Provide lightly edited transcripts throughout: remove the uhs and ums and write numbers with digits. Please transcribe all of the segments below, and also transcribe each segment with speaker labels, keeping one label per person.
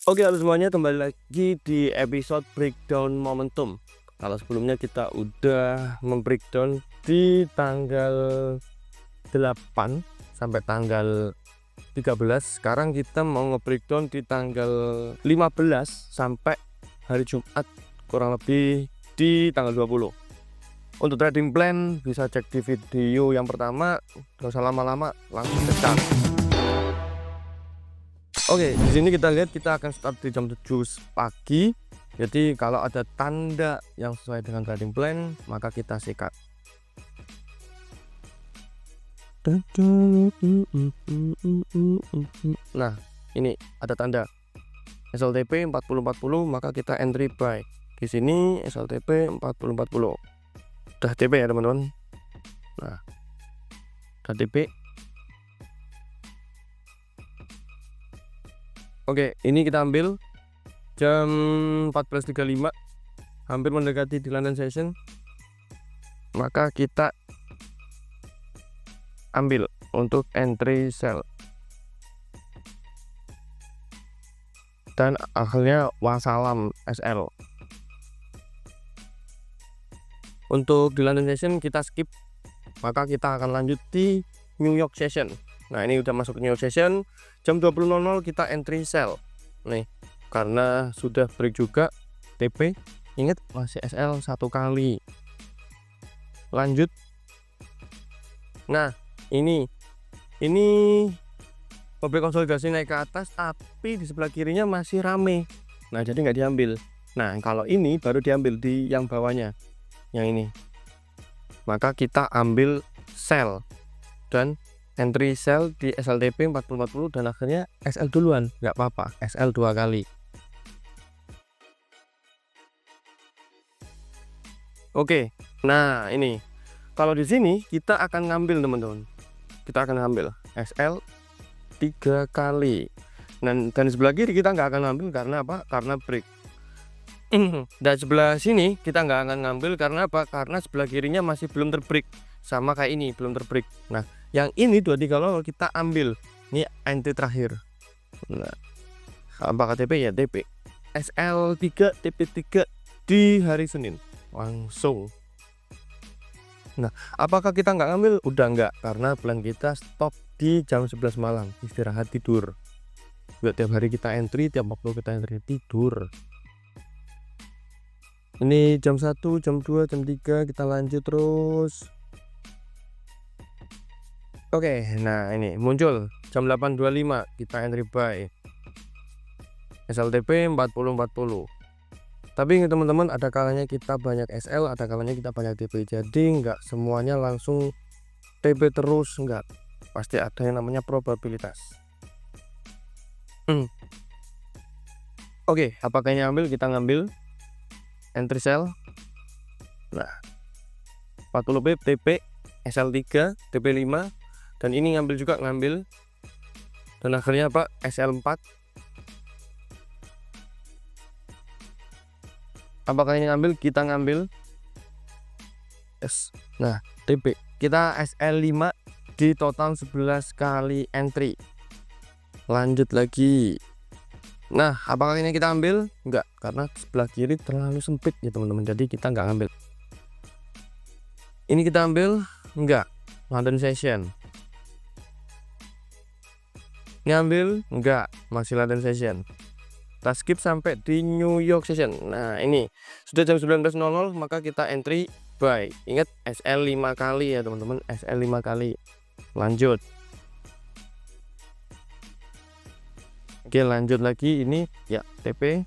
Speaker 1: Oke, halo semuanya, kembali lagi di episode breakdown momentum. Kalau sebelumnya kita udah membreakdown di tanggal 8 sampai tanggal 13, sekarang kita mau nge-breakdown di tanggal 15 sampai hari Jumat, kurang lebih di tanggal 20. Untuk trading plan bisa cek di video yang pertama, gak usah lama-lama, langsung ke chart. Oke, di sini kita lihat kita akan start di jam 7 pagi. Jadi kalau ada tanda yang sesuai dengan trading plan, maka kita sikat. Nah, ini ada tanda SLTP 4040, maka kita entry buy. Di sini SLTP 4040. Udah TP ya, teman-teman. Nah, udah TP. Oke, ini kita ambil jam 14.35, hampir mendekati di London Session, maka kita ambil untuk entry sell, dan akhirnya wassalam SL. Untuk di London Session kita skip, maka kita akan lanjut di New York Session. Nah, ini udah masuk New York Session, jam 20.00 kita entry sell nih, karena sudah break juga TP. Ingat, masih SL satu kali. Lanjut. Nah, ini mobil konsolidasi naik ke atas, tapi di sebelah kirinya masih rame. Nah, jadi nggak diambil. Nah, kalau ini baru diambil di yang bawahnya, yang ini. Maka kita ambil sell dan entry sell di SLTP 4040, dan akhirnya SL duluan, nggak apa-apa, SL 2 kali. Oke, nah ini kalau di sini kita akan ngambil, teman-teman. Kita akan ngambil SL 3 kali. Dan sebelah kiri kita nggak akan ngambil karena apa? Karena break. Dan sebelah sini kita nggak akan ngambil karena apa? Karena sebelah kirinya masih belum terbreak, sama kayak ini belum terbreak. Nah, yang ini 23 kalau kita ambil, ini entry terakhir. Nah, apakah TP? Ya TP. SL3 TP3 di hari Senin langsung. Nah, apakah kita nggak ngambil? Udah nggak, karena plan kita stop di jam 11 malam, istirahat tidur. Buat tiap hari kita entry, tiap waktu kita entry tidur. Ini jam 1, jam 2, jam 3 kita lanjut terus. Oke, nah ini muncul jam 8.25 kita entry buy SLTP 4040. Tapi teman-teman, ada kalanya kita banyak SL, ada kalanya kita banyak TP. Jadi nggak semuanya langsung TP terus, nggak. Pasti ada yang namanya probabilitas. Oke, apakah ini ambil? Kita ngambil entry sell. Nah, 40 pip TP SL3 TP5, dan ini ngambil juga, ngambil, dan akhirnya apa? SL4. Apakah ini ngambil? Kita ngambil nah TP kita SL5 di total 11 kali entry. Lanjut lagi. Nah, apakah ini kita ambil? Enggak, karena sebelah kiri terlalu sempit ya teman-teman, jadi kita nggak ambil. Ini kita ambil? Enggak, London Session. Ini ambil? Enggak, masih London Session. Kita skip sampai di New York Session. Nah, ini sudah jam 19.00, maka kita entry buy. Ingat, SL 5 kali ya teman-teman, SL 5 kali. Lanjut. Oke, lanjut lagi. Ini ya TP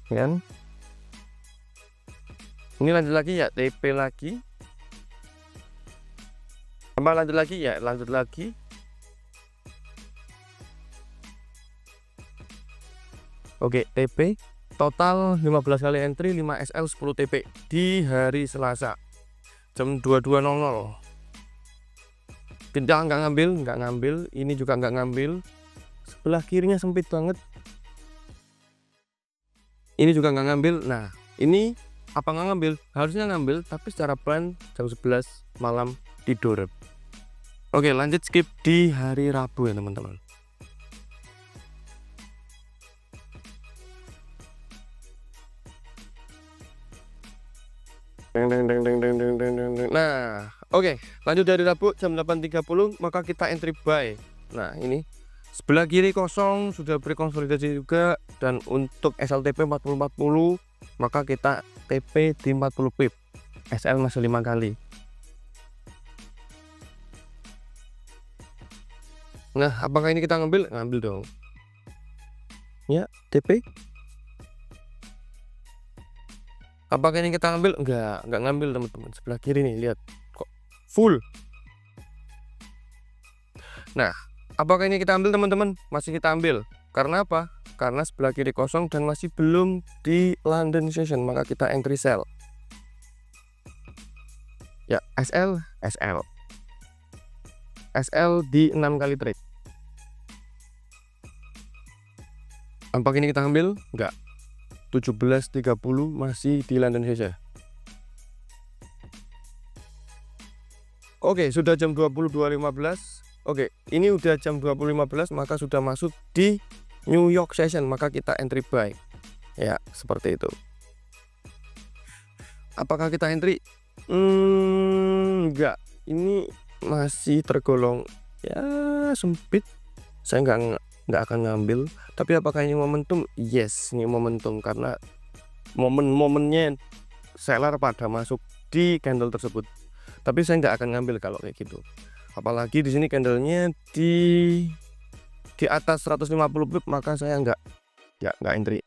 Speaker 1: kan. Ini lanjut lagi ya TP lagi. Apa lanjut lagi? Ya lanjut lagi. Oke, TP total 15 kali entry, 5 SL 10 TP di hari Selasa jam 22.00. Kita nggak ngambil, ini juga nggak ngambil. Sebelah kirinya sempit banget. Ini juga nggak ngambil. Nah, ini apa nggak ngambil? Harusnya ngambil, tapi secara plan jam 11 malam tidur. Oke, lanjut skip di hari Rabu ya teman-teman. Nah, oke, lanjut dari Rabu jam 8.30 maka kita entry buy. Nah, ini sebelah kiri kosong sudah berkonsolidasi juga, dan untuk SLTP 40-40 maka kita TP di 40 pip. SL masih 5 kali. Nah, apakah ini kita ngambil? Ngambil dong. Ya, TP. Apakah ini kita ngambil? Enggak ngambil teman-teman. Sebelah kiri nih, lihat kok full. Nah, apakah ini kita ambil teman-teman? Masih kita ambil. Karena apa? Karena sebelah kiri kosong dan masih belum di London session, maka kita entry sell. Ya, SL di 6 kali trade. Apakah ini kita ambil? Enggak. 17.30 masih di London session. Oke, sudah jam 22.15. Oke, ini udah jam 20.15 maka sudah masuk di New York session, maka kita entry buy. Ya, seperti itu. Apakah kita entry? Enggak. Ini masih tergolong ya sempit. Saya nggak akan ngambil. Tapi apakah ini momentum? Yes, ini momentum, karena momennya seller pada masuk di candle tersebut. Tapi saya nggak akan ngambil kalau kayak gitu. Apalagi di sini candlenya di atas 150 pip, maka saya nggak entry.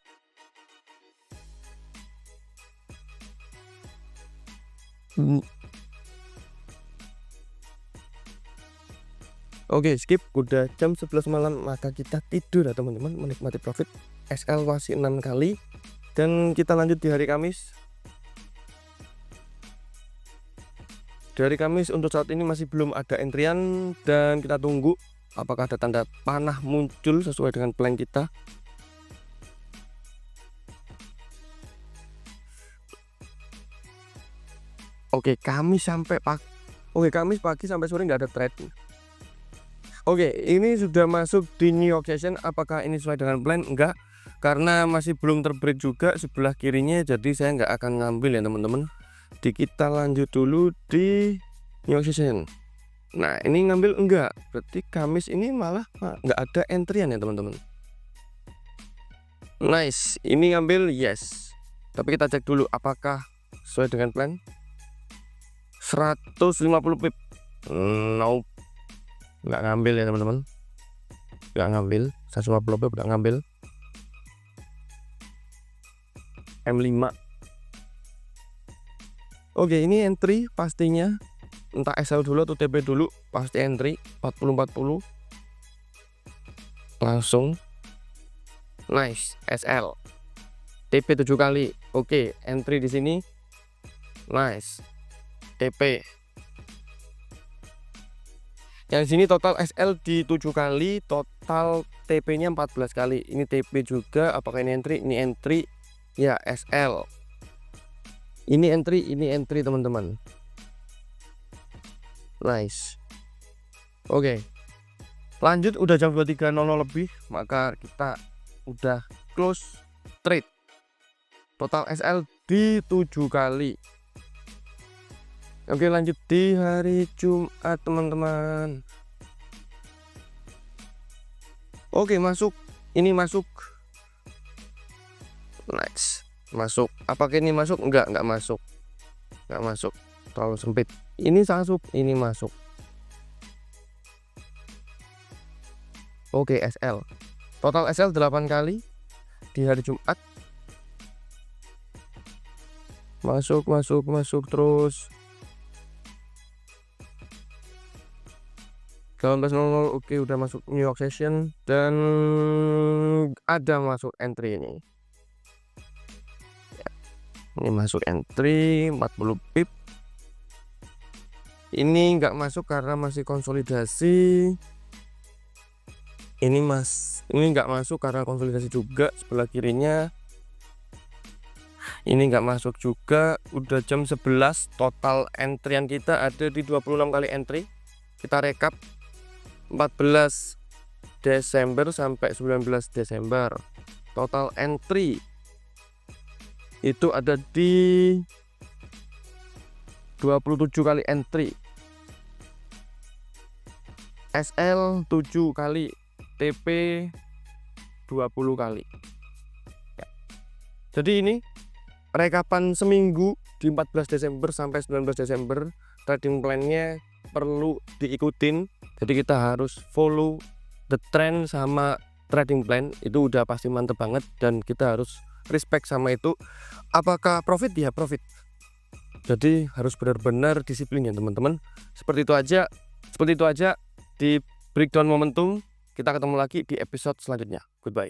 Speaker 1: Oke, skip. Udah jam 11 malam maka kita tidur ya teman-teman, menikmati profit. SL masih 6 kali, dan kita lanjut di hari Kamis. Di hari Kamis untuk saat ini masih belum ada entrian, dan kita tunggu apakah ada tanda panah muncul sesuai dengan plan kita. Oke, Kamis pagi sampai sore nggak ada trade. Oke, ini sudah masuk di New York session. Apakah ini sesuai dengan plan? Enggak, karena masih belum terbreak juga sebelah kirinya, jadi saya nggak akan ngambil ya teman-teman. Kita lanjut dulu di New York session. Nah, ini ngambil enggak, berarti Kamis ini malah nggak ada entrian ya teman-teman. Nice, ini ngambil yes, tapi kita cek dulu apakah sesuai dengan plan. 150 pip. Nope. Nggak ngambil ya teman-teman, nggak ngambil. 150 pip nggak ngambil. M5. Oke, ini entry pastinya, entah SL dulu atau TP dulu, pasti entry 40-40 langsung. Nice, SL TP 7 kali. Oke, entry di sini. Nice, TP. Yang sini total SL di 7 kali, total TP nya 14 kali. Ini TP juga. Apakah ini entry? Ini entry ya, SL. Ini entry teman-teman. Nice. Oke, lanjut. Udah jam 23.00 lebih, maka kita udah close trade. Total SL di 7 kali. Oke, lanjut di hari Jumat teman-teman. Oke, masuk. Ini masuk. Nice, masuk. Apakah ini masuk? Enggak masuk. Enggak masuk, terlalu sempit. Ini masuk, ini masuk. Oke, SL. Total SL 8 kali di hari Jumat. Masuk terus. 18.00. Oke, udah masuk New York session, dan ada masuk entry ini. Ini masuk entry 40 pip. Ini nggak masuk karena masih konsolidasi. Ini nggak masuk karena konsolidasi juga sebelah kirinya. Ini nggak masuk juga. Udah jam 11. Total entrian kita ada di 26 kali entry. Kita rekap 14 Desember sampai 19 Desember. Total entry itu ada di 27 kali entry, SL 7 kali, TP 20 kali ya. Jadi ini rekapan seminggu di 14 Desember sampai 19 Desember. Trading plan-nya perlu diikutin, jadi kita harus follow the trend sama trading plan, itu udah pasti mantep banget dan kita harus respect sama itu. Apakah profit? Ya profit, jadi harus benar-benar disiplin ya teman-teman. Seperti itu aja di breakdown momentum. Kita ketemu lagi di episode selanjutnya. Goodbye.